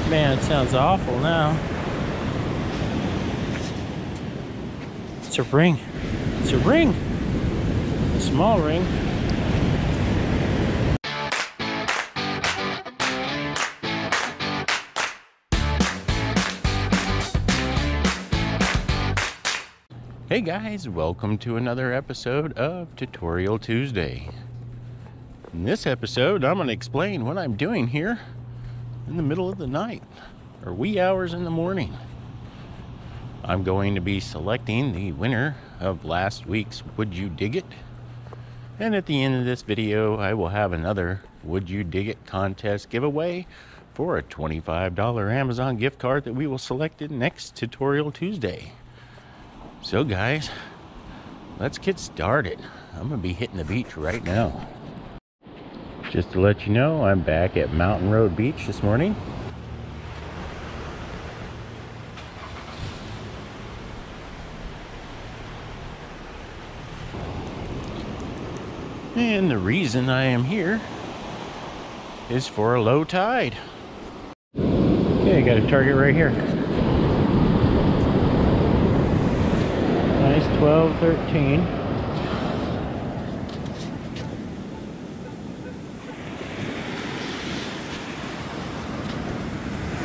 Man, it sounds awful now. It's a ring. It's a ring. A small ring. Hey guys, welcome to another episode of Tutorial Tuesday. In this episode, I'm going to explain what I'm doing here in the middle of the night, or wee hours in the morning. I'm going to be selecting the winner of last week's Would You Dig It? And at the end of this video, I will have another Would You Dig It contest giveaway for a $25 Amazon gift card that we will select in next Tutorial Tuesday. So guys, let's get started. I'm going to be hitting the beach right now. Just to let you know, I'm back at Mountain Road Beach this morning. And the reason I am here is for a low tide. Okay, I got a target right here. Nice 12, 13.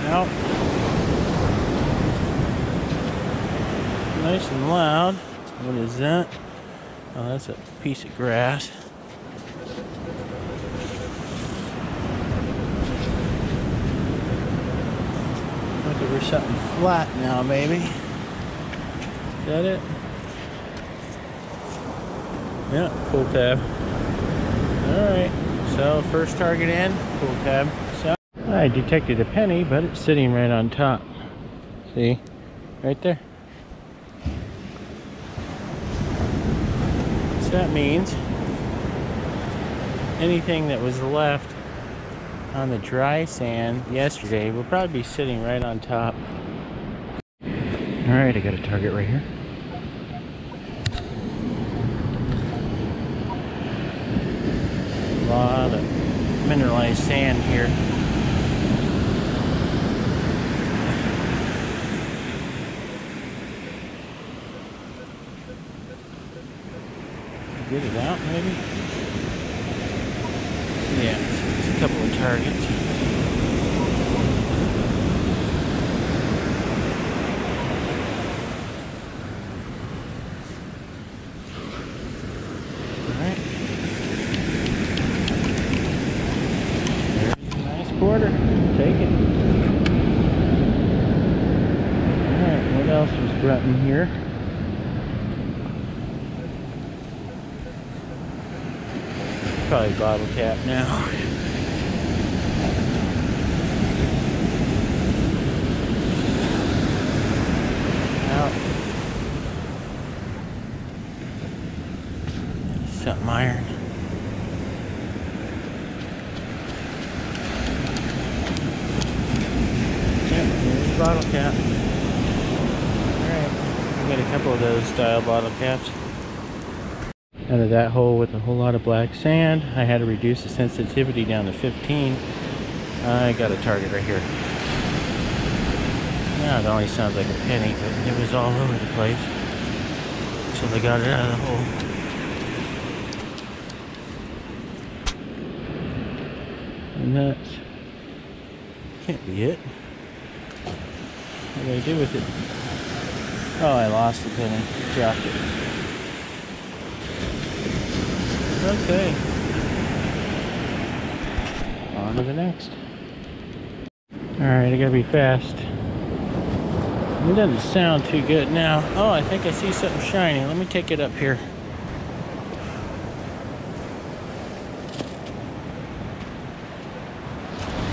Out. Nice and loud. What is that? Oh, that's a piece of grass. Looking for something flat now, maybe. Is that it? Yeah, pull tab. Alright, so first target in, pull tab. So I detected a penny, but it's sitting right on top. See? Right there. So that means anything that was left on the dry sand yesterday will probably be sitting right on top. Alright, I got a target right here. A lot of mineralized sand here. Get it out, maybe? Yeah, it's a couple of targets. Alright. There's a nice quarter. Take it. Alright, what else was grunting here? Probably bottle cap now. Out. Something iron. Yep, there's bottle cap. Alright, we got a couple of those style bottle caps. Out of that hole with a whole lot of black sand, I had to reduce the sensitivity down to 15. I got a target right here. Now it only sounds like a penny, but it was all over the place. So they got it out of the hole. And that's... can't be it. What do I do with it? Oh, I lost the penny. Dropped it. Okay. On to the next. Alright, I gotta be fast. It doesn't sound too good now. Oh, I think I see something shiny. Let me take it up here.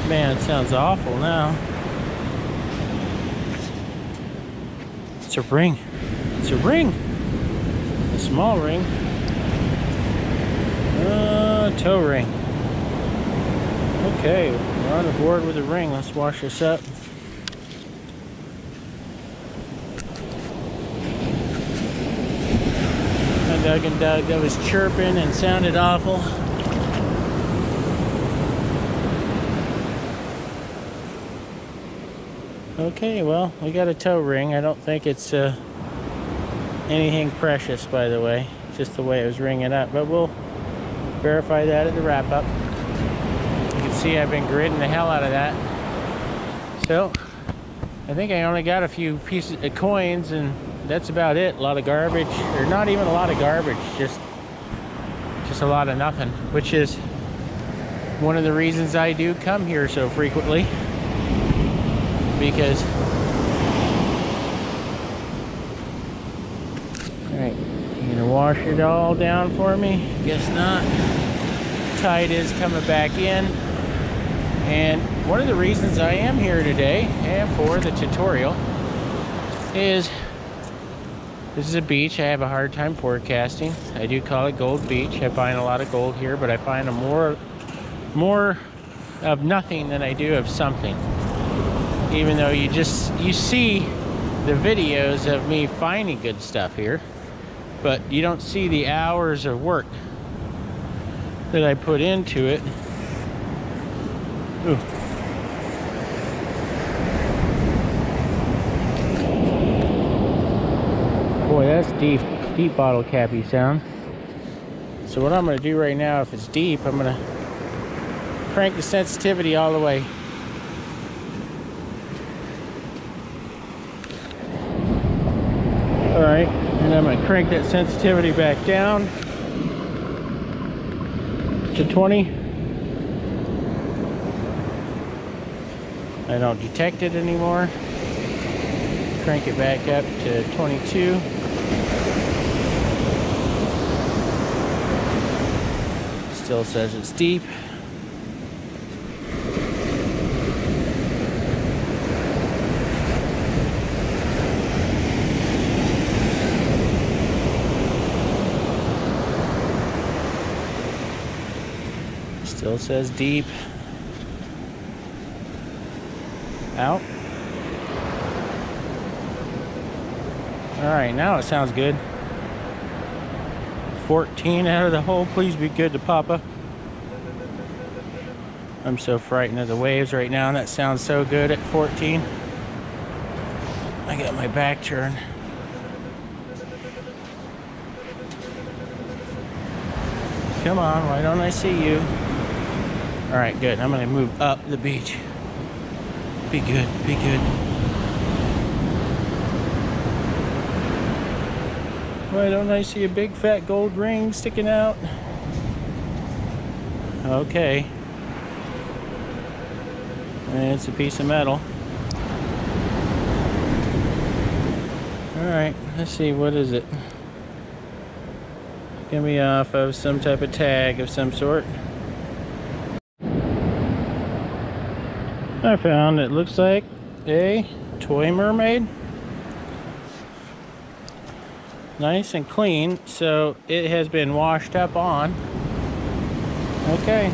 Man, it sounds awful now. It's a ring. It's a ring. A small ring. Tow ring. Okay, we're on the board with a ring. Let's wash this up. I dug and dug. That was chirping and sounded awful. Okay, well, we got a tow ring. I don't think it's anything precious, by the way. Just the way it was ringing up. But we'll verify that at the wrap-up. You can see I've been gridding the hell out of that. So, I think I only got a few pieces of coins, and that's about it. A lot of garbage, or not even a lot of garbage, just a lot of nothing, which is one of the reasons I do come here so frequently, because all right, you gonna wash it all down for me? Guess not. Tide is coming back in, and one of the reasons I am here today and for the tutorial is this is a beach I have a hard time forecasting. I do call it Gold Beach. I find a lot of gold here, but I find more of nothing than I do of something. Even though you see the videos of me finding good stuff here, but you don't see the hours of work that I put into it. Ooh. Boy, that's deep bottle cappy sound. So what I'm going to do right now, if it's deep, I'm going to crank the sensitivity all the way. All right, and I'm going to crank that sensitivity back down to 20. I don't detect it anymore. Crank it back up to 22. Still says it's deep. Still says deep. Out. All right, now it sounds good. 14 out of the hole. Please be good to Papa. I'm so frightened of the waves right now, and that sounds so good at 14. I got my back turned. Come on, why don't I see you? All right, good. I'm gonna move up the beach. Be good, be good. Why don't I see a big fat gold ring sticking out? Okay. It's a piece of metal. Alright, let's see, what is it? Gonna be off of some type of tag of some sort. I found it looks like a toy mermaid. Nice and clean, so it has been washed up on. Okay.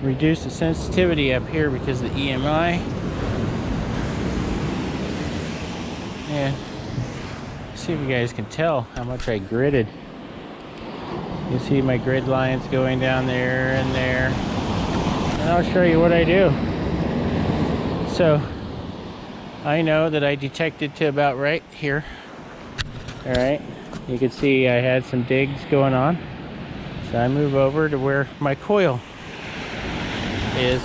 Reduce the sensitivity up here because of the EMI. Yeah. See if you guys can tell how much I gridded. You see my grid lines going down there and there. And I'll show you what I do. So, I know that I detected to about right here. Alright, you can see I had some digs going on. So I move over to where my coil is,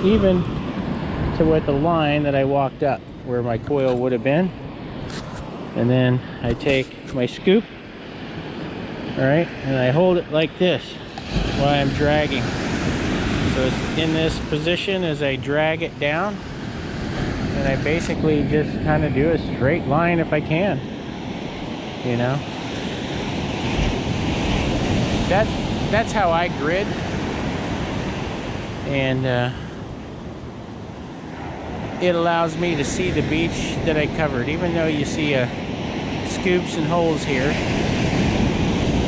even to with the line that I walked up, where my coil would have been. And then I take my scoop, alright, and I hold it like this while I'm dragging. So it's in this position as I drag it down. And I basically just kind of do a straight line if I can, you know. That's how I grid, and it allows me to see the beach that I covered. Even though you see scoops and holes here,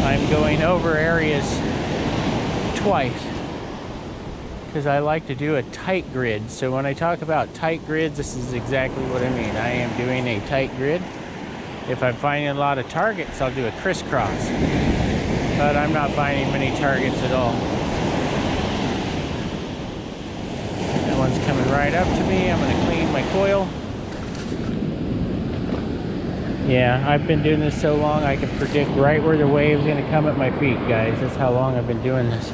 I'm going over areas twice, because I like to do a tight grid. So when I talk about tight grids, this is exactly what I mean. I am doing a tight grid. If I'm finding a lot of targets, I'll do a crisscross. But I'm not finding many targets at all. one's coming right up to me. I'm gonna clean my coil. Yeah, I've been doing this so long I can predict right where the wave's gonna come at my feet, guys. That's how long I've been doing this,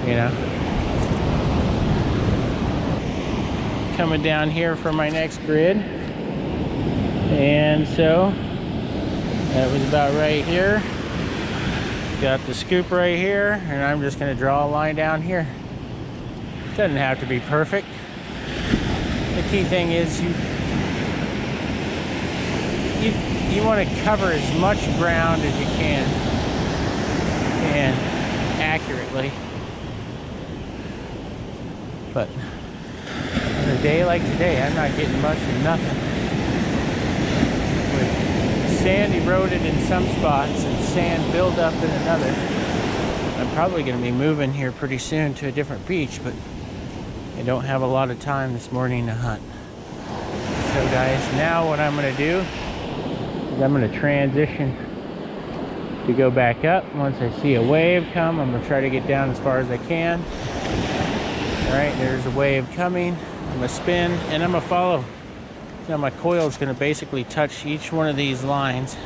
you know. Coming down here for my next grid. And so, that was about right here. Got the scoop right here, and I'm just gonna draw a line down here. Doesn't have to be perfect. The key thing is you want to cover as much ground as you can and accurately. But on a day like today, I'm not getting much of nothing. With sand eroded in some spots and sand build up in another, I'm probably going to be moving here pretty soon to a different beach, but I don't have a lot of time this morning to hunt. So guys, now what I'm going to do is I'm going to transition to go back up. Once I see a wave come, I'm going to try to get down as far as I can. Alright, there's a wave coming. I'm going to spin and I'm going to follow. Now my coil is going to basically touch each one of these lines.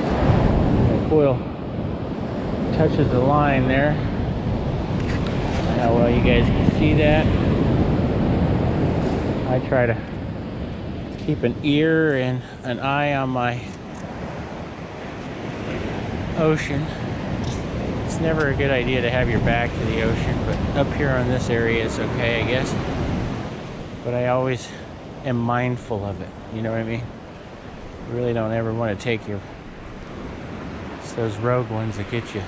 My coil touches the line there. How well you guys can see that. I try to keep an ear and an eye on my ocean. It's never a good idea to have your back to the ocean, but up here on this area it's okay, I guess. But I always am mindful of it, you know what I mean? You really don't ever want to take it's those rogue ones that get you.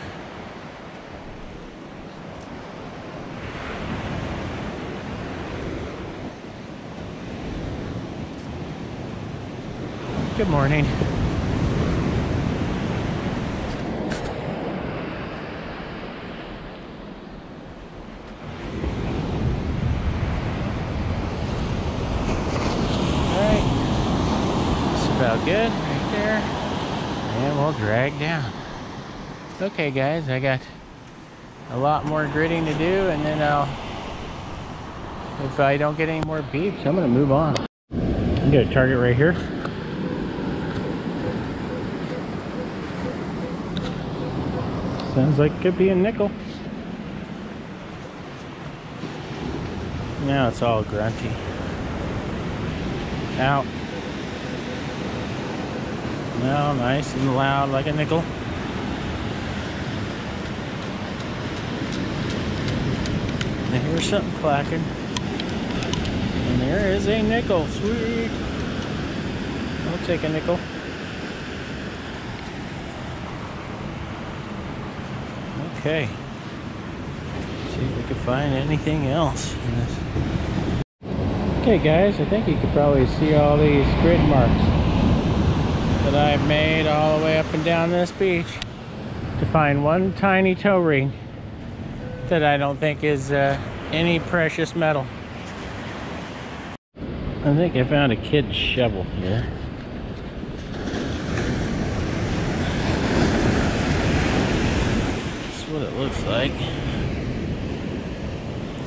Good morning. Alright. That's about good right there. And we'll drag down. Okay guys, I got a lot more gridding to do, and then if I don't get any more beeps, I'm gonna move on. I got a target right here. Sounds like it could be a nickel. Now it's all grunty. Out. Now nice and loud like a nickel. I hear something clacking. And there is a nickel. Sweet. I'll take a nickel. Okay. See if we can find anything else in this. Okay guys, I think you could probably see all these grid marks that I've made all the way up and down this beach to find one tiny toe ring that I don't think is any precious metal. I think I found a kid's shovel here. What it looks like.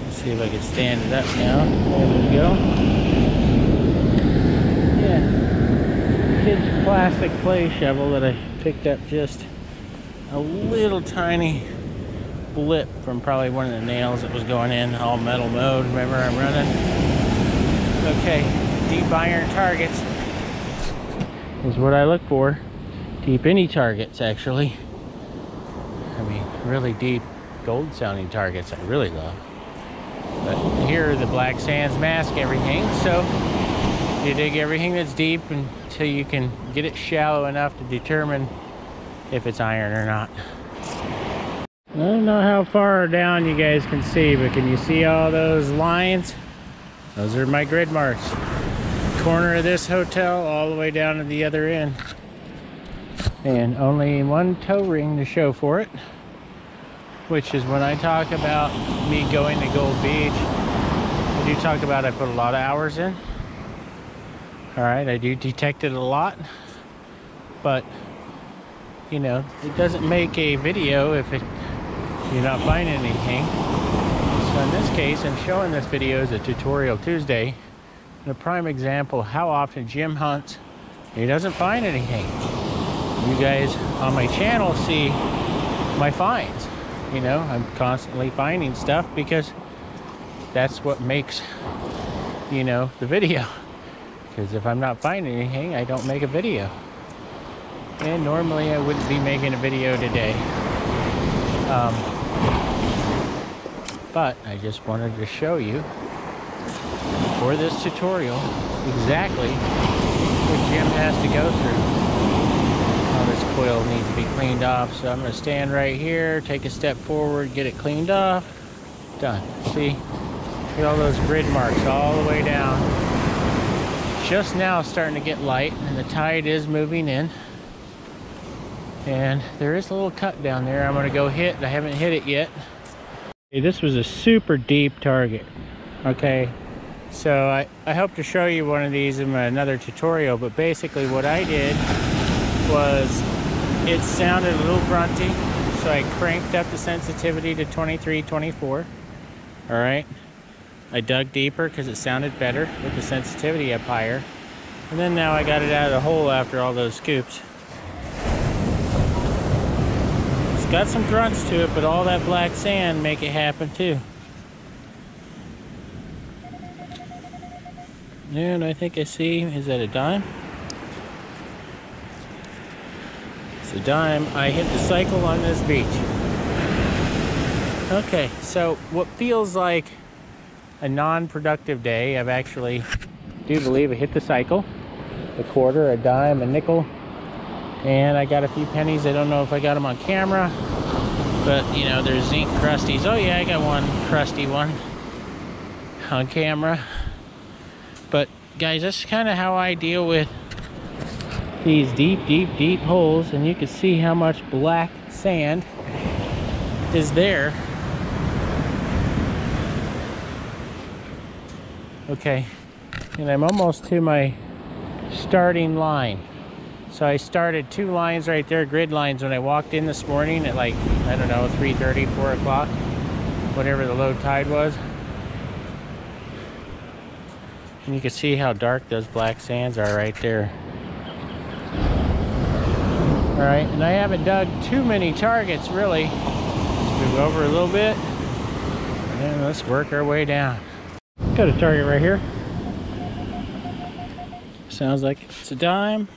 Let's see if I can stand it up now. There we go. Yeah, kid's plastic play shovel that I picked up just a little tiny blip from probably one of the nails that was going in, all metal mode. Remember, I'm running. Okay, deep iron targets is what I look for. Deep any targets, actually. I mean, really deep gold sounding targets I really love. But here the black sands mask everything, so you dig everything that's deep until you can get it shallow enough to determine if it's iron or not. I don't know how far down you guys can see, but can you see all those lines? Those are my grid marks. Corner of this hotel all the way down to the other end. And only one toe ring to show for it, which is when I talk about me going to Gold Beach, I do talk about I put a lot of hours in. Alright, I do detect it a lot, but you know, it doesn't make a video if you're not finding anything. So in this case, I'm showing this video as a Tutorial Tuesday, and a prime example of how often Jim hunts and he doesn't find anything. You guys on my channel see my finds. You know, I'm constantly finding stuff because that's what makes, you know, the video. Because if I'm not finding anything, I don't make a video. And normally I wouldn't be making a video today. But I just wanted to show you for this tutorial exactly what Jim has to go through. Oh, this coil needs to be cleaned off, so I'm going to stand right here, take a step forward, get it cleaned off. Done. See? Get all those grid marks all the way down. Just now starting to get light, and the tide is moving in. And there is a little cut down there I'm going to go hit. I haven't hit it yet. Okay, this was a super deep target. Okay, so I hope to show you one of these in another tutorial, but basically what I did was it sounded a little grunty, so I cranked up the sensitivity to 23, 24. All right, I dug deeper because it sounded better with the sensitivity up higher. And then now I got it out of the hole after all those scoops. It's got some grunts to it, but all that black sand make it happen too. And I think I see, is that a dime? It's a dime. I hit the cycle on this beach. Okay, so what feels like a non-productive day, I've actually, do believe I hit the cycle. A quarter, a dime, a nickel, and I got a few pennies. I don't know if I got them on camera, but you know, there's zinc crusties. Oh yeah, I got one crusty one on camera. But guys, that's kind of how I deal with these deep holes, and you can see how much black sand is there. Okay, and I'm almost to my starting line. So I started 2 lines right there, grid lines, when I walked in this morning at like, I don't know, 3:30, 4 o'clock, whatever the low tide was. And you can see how dark those black sands are right there. All right, and I haven't dug too many targets really. Let's move over a little bit and let's work our way down. Got a target right here. Sounds like it's a dime.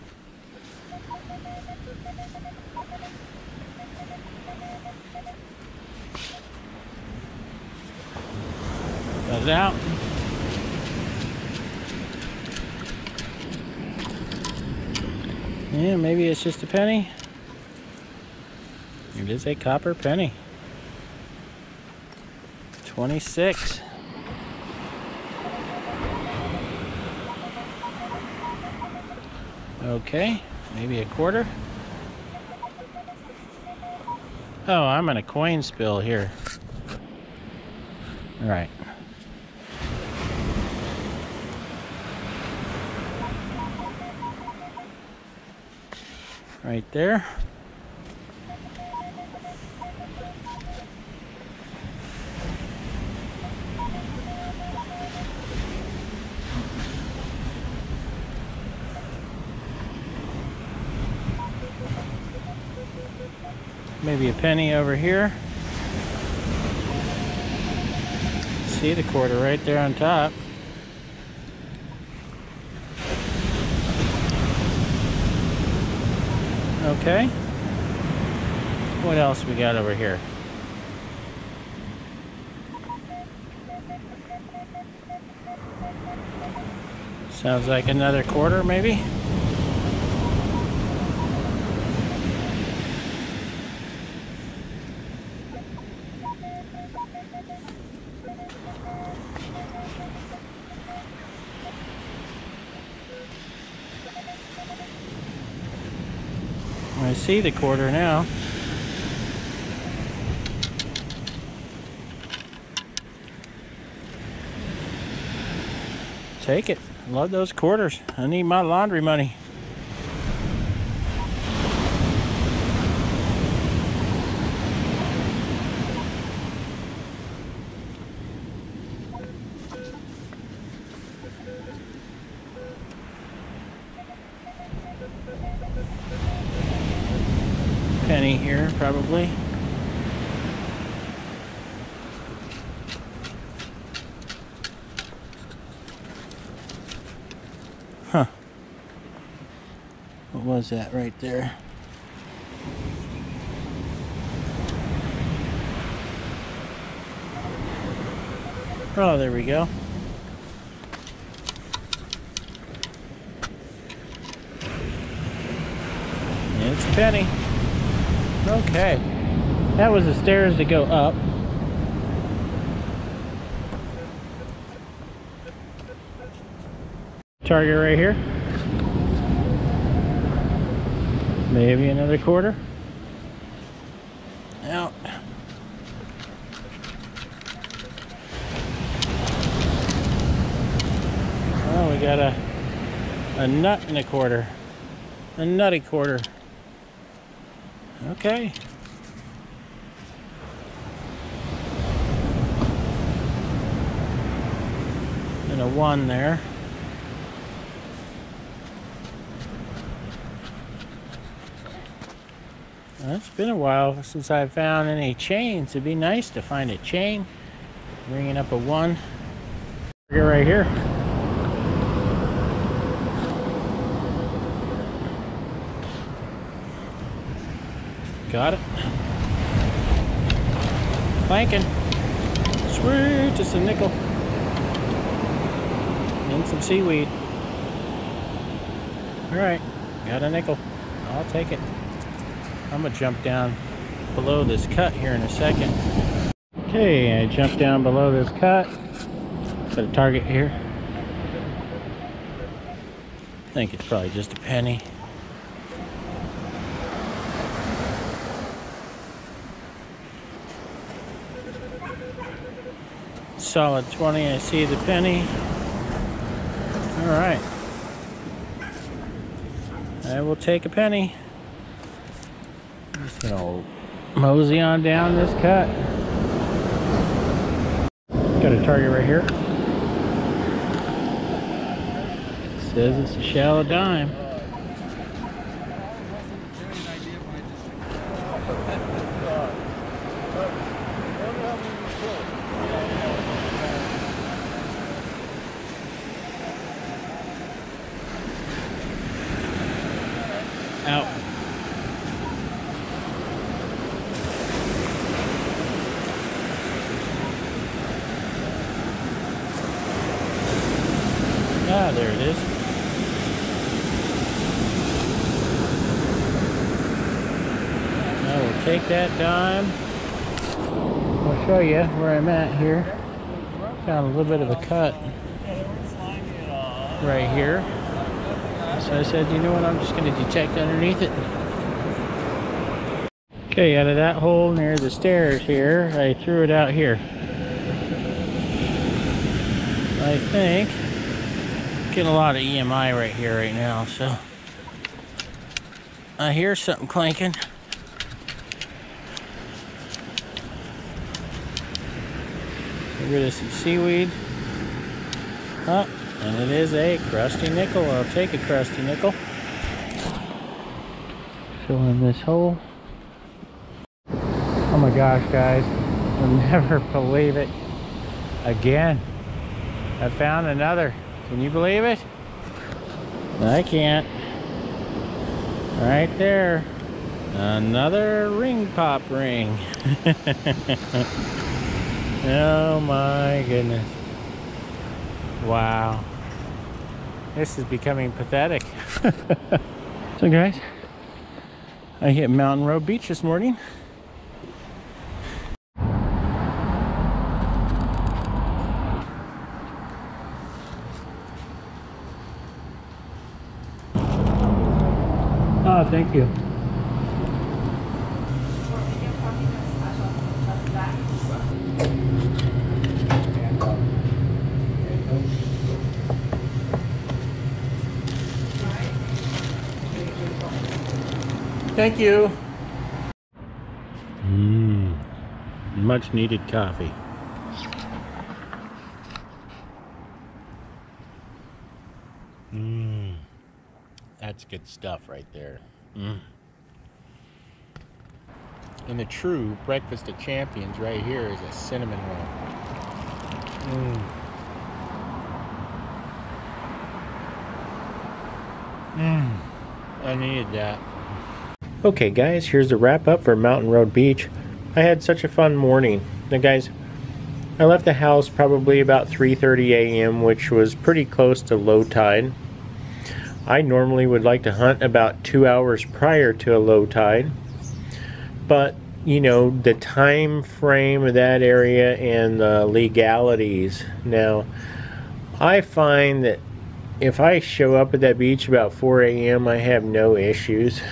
Got it out. Yeah, maybe it's just a penny. It is a copper penny. 26. Okay, maybe a quarter. Oh, I'm in a coin spill here. All right. Right there. Maybe a penny over here. See the quarter right there on top. Okay. What else we got over here? Sounds like another quarter, maybe. I see the quarter now. Take it. Love those quarters. I need my laundry money. penny here, probably. Huh. What was that right there? Oh, there we go. It's a penny. Okay. That was the stairs to go up. Target right here. Maybe another quarter. Out. Oh, we got a nut and a quarter. A nutty quarter. Okay. And a 1 there. It's been a while since I've found any chains. It'd be nice to find a chain. Bringing up a 1. Right here. Got it. Clanking. Sweet, just a nickel. And some seaweed. Alright, got a nickel. I'll take it. I'm gonna jump down below this cut here in a second. Okay, I jumped down below this cut. Got a target here. I think it's probably just a penny. Solid 20, I see the penny. Alright. I will take a penny. Just gonna mosey on down this cut. Got a target right here. Says it's a shallow dime. Out. Ah, there it is. I will take that dime. I'll show you where I'm at here. Found a little bit of a cut right here. So I said, you know what, I'm just going to detect underneath it. Okay, out of that hole near the stairs here, I threw it out here. I think getting a lot of EMI right here right now, so I hear something clanking. Get rid of some seaweed. Oh, and it is a crusty nickel. I'll take a crusty nickel. Fill in this hole. Oh my gosh, guys, you'll never believe it. Again, I found another. Can you believe it? I can't. Right there. Another ring pop ring. Oh my goodness. Wow. This is becoming pathetic. So guys, I hit Mountain Road Beach this morning. Oh, thank you. Thank you. Much needed coffee. That's good stuff right there. And the true breakfast of champions right here is a cinnamon roll. I needed that. Okay guys, here's the wrap up for Mountain Road Beach. I had such a fun morning. Now guys, I left the house probably about 3:30 a.m., which was pretty close to low tide. I normally would like to hunt about 2 hours prior to a low tide, but you know, the time frame of that area and the legalities. Now, I find that if I show up at that beach about 4 a.m., I have no issues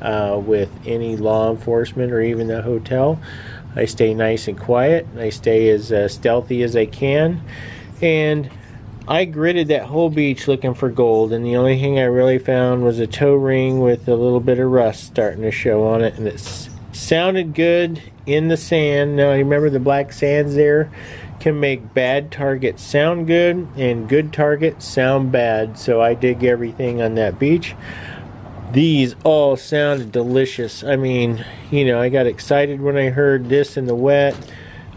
with any law enforcement or even the hotel. I stay nice and quiet. I stay as stealthy as I can. And I gridded that whole beach looking for gold, and the only thing I really found was a toe ring with a little bit of rust starting to show on it, and it sounded good in the sand. Now, you remember the black sands there can make bad targets sound good and good targets sound bad, so I dig everything on that beach. These all sounded delicious. I mean, you know, I got excited when I heard this in the wet.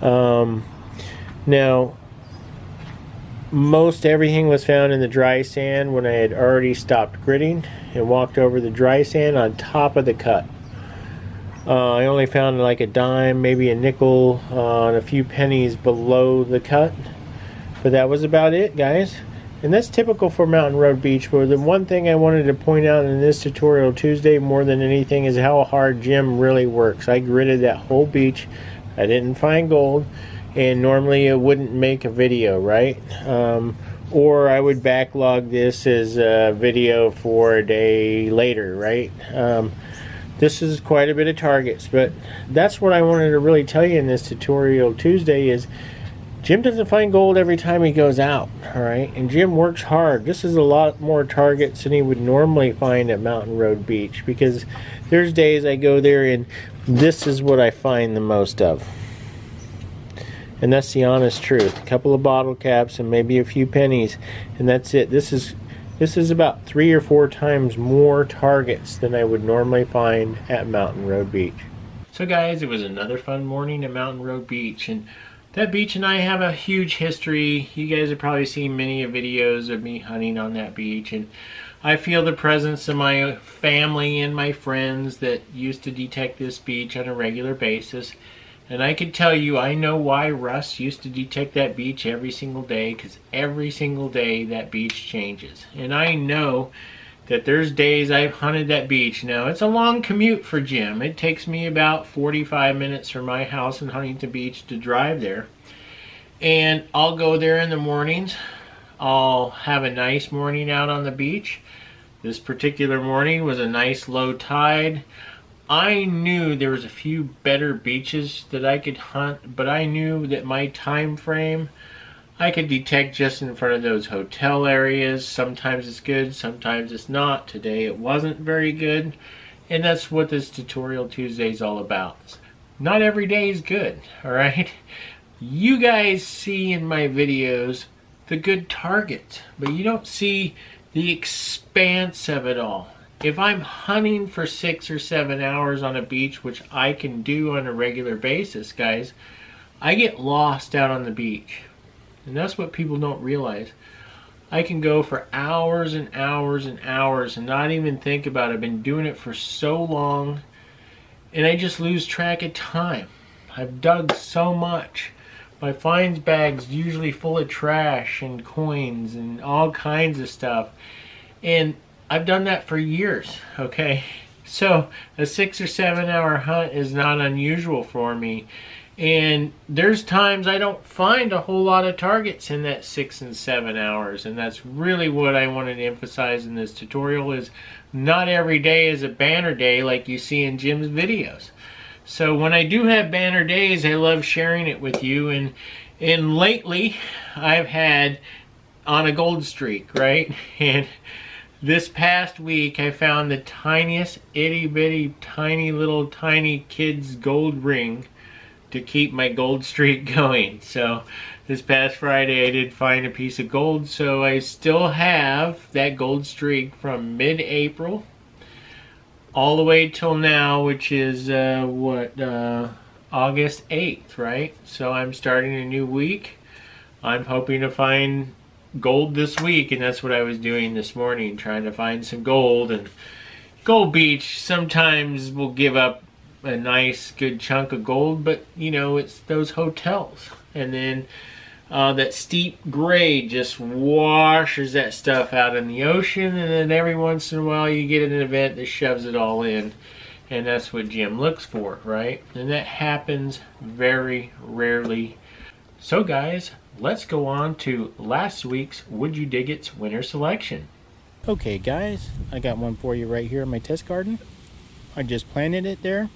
Now, most everything was found in the dry sand when I had already stopped gridding and walked over the dry sand on top of the cut. I only found like a dime, maybe a nickel, and a few pennies below the cut. But that was about it, guys. And that's typical for Mountain Road Beach. But the one thing I wanted to point out in this tutorial Tuesday more than anything is how hard Jim really works. I gridded that whole beach. I didn't find gold. And normally it wouldn't make a video, right? Or I would backlog this as a video for a day later, right? This is quite a bit of targets, but that's what I wanted to really tell you in this tutorial Tuesday is Jim doesn't find gold every time he goes out, all right? And Jim works hard. This is a lot more targets than he would normally find at Mountain Road Beach, because there's days I go there and this is what I find the most of. And that's the honest truth. A couple of bottle caps and maybe a few pennies, and that's it. This is about 3 or 4 times more targets than I would normally find at Mountain Road Beach. So guys, it was another fun morning at Mountain Road Beach, and that beach and I have a huge history. You guys have probably seen many videos of me hunting on that beach, and I feel the presence of my family and my friends that used to detect this beach on a regular basis. And I can tell you, I know why Russ used to detect that beach every single day, because every single day that beach changes. And I know that there's days I've hunted that beach. Now, it's a long commute for Jim. It takes me about 45 minutes from my house in Huntington Beach to drive there. And I'll go there in the mornings. I'll have a nice morning out on the beach. This particular morning was a nice low tide. I knew there was a few better beaches that I could hunt, but I knew that my time frame, I could detect just in front of those hotel areas. Sometimes it's good, sometimes it's not. Today it wasn't very good, and that's what this tutorial Tuesday is all about. Not every day is good, all right? You guys see in my videos the good targets, but you don't see the expanse of it all. If I'm hunting for 6 or 7 hours on a beach, which I can do on a regular basis, guys, I get lost out on the beach. And that's what people don't realize. I can go for hours and hours and hours and not even think about it. I've been doing it for so long, and I just lose track of time. I've dug so much. My finds bag's usually full of trash and coins and all kinds of stuff. And I've done that for years, okay? So a 6 or 7 hour hunt is not unusual for me. And there's times I don't find a whole lot of targets in that 6 and 7 hours. And that's really what I wanted to emphasize in this tutorial is not every day is a banner day like you see in Jim's videos. So when I do have banner days, I love sharing it with you. And lately, I've had on a gold streak, right? And this past week, I found the tiniest, itty-bitty, tiny kid's gold ring to keep my gold streak going. So this past Friday, I did find a piece of gold, so I still have that gold streak from mid-April all the way till now, which is August 8th, right? So I'm starting a new week. I'm hoping to find gold this week, and that's what I was doing this morning, trying to find some gold. And Gold Beach sometimes will give up a nice good chunk of gold, but you know, it's those hotels, and then that steep grade just washes that stuff out in the ocean, and then every once in a while you get an event that shoves it all in, and that's what Jim looks for, right? And that happens very rarely. So guys, let's go on to last week's Would You Dig It's winner selection. Okay guys, I got one for you right here in my test garden. I just planted it there.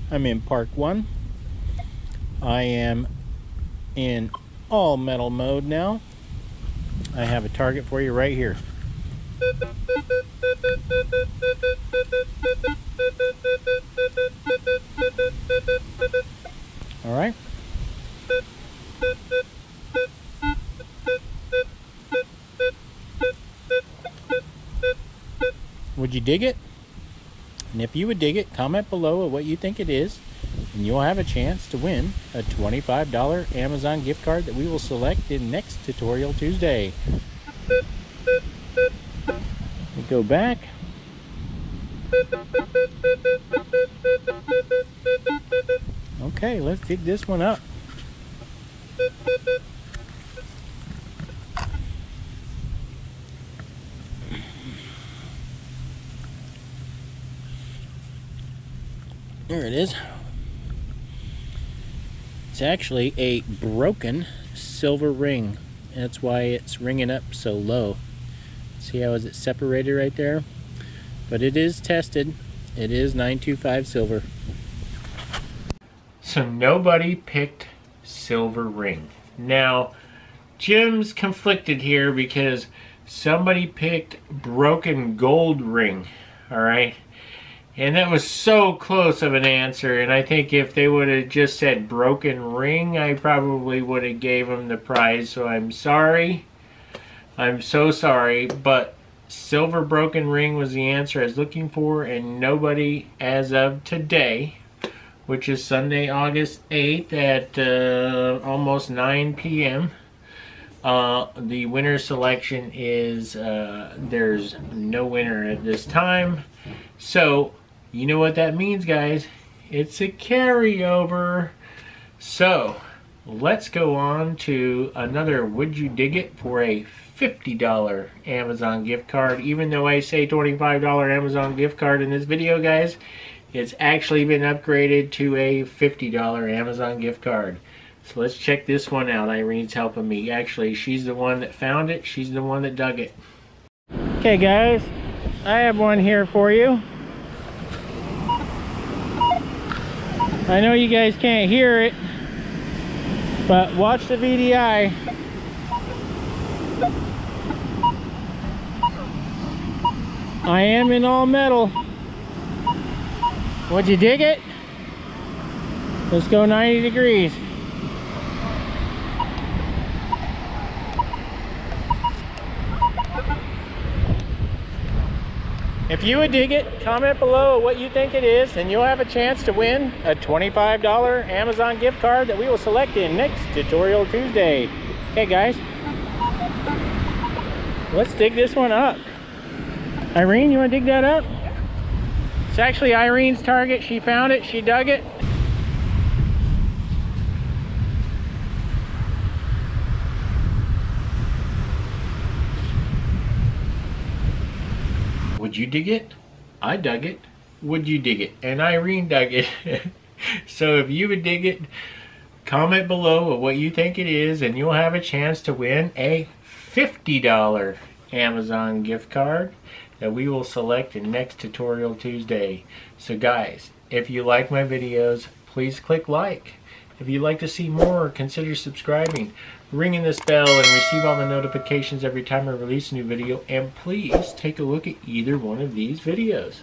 I'm in Park 1. I am in all metal mode now. I have a target for you right here. All right. Would you dig it? And if you would dig it, comment below what you think it is, and you'll have a chance to win a $25 Amazon gift card that we will select in next Tutorial Tuesday. We go back. Okay, let's dig this one up. There it is. It's actually a broken silver ring. That's why it's ringing up so low. See how it's separated right there? But it is tested. It is 925 silver. So nobody picked silver ring. Now, Jim's conflicted here because somebody picked broken gold ring. All right. And that was so close of an answer, and I think if they would have just said broken ring, I probably would have gave them the prize, so I'm sorry. I'm so sorry, but silver broken ring was the answer I was looking for, and nobody as of today, which is Sunday, August 8th at almost 9 p.m., the winner selection is, there's no winner at this time. So, you know what that means, guys. It's a carryover. So, let's go on to another Would You Dig It for a $50 Amazon gift card. Even though I say $25 Amazon gift card in this video, guys, it's actually been upgraded to a $50 Amazon gift card. So let's check this one out. Irene's helping me. Actually, she's the one that found it. She's the one that dug it. Okay guys, I have one here for you. I know you guys can't hear it, but watch the VDI. I am in all metal. Would you dig it? Let's go 90 degrees. If you would dig it, comment below what you think it is, and you'll have a chance to win a $25 Amazon gift card that we will select in next Tutorial Tuesday. Okay guys, let's dig this one up. Irene, you want to dig that up? It's actually Irene's target. She found it, she dug it. Would you dig it? I dug it. Would you dig it? And Irene dug it. So if you would dig it, comment below what you think it is, and you'll have a chance to win a $50 Amazon gift card that we will select in next Tutorial Tuesday. So guys, if you like my videos, please click like. If you'd like to see more, consider subscribing, ringing this bell, and receive all the notifications every time I release a new video. And please take a look at either one of these videos.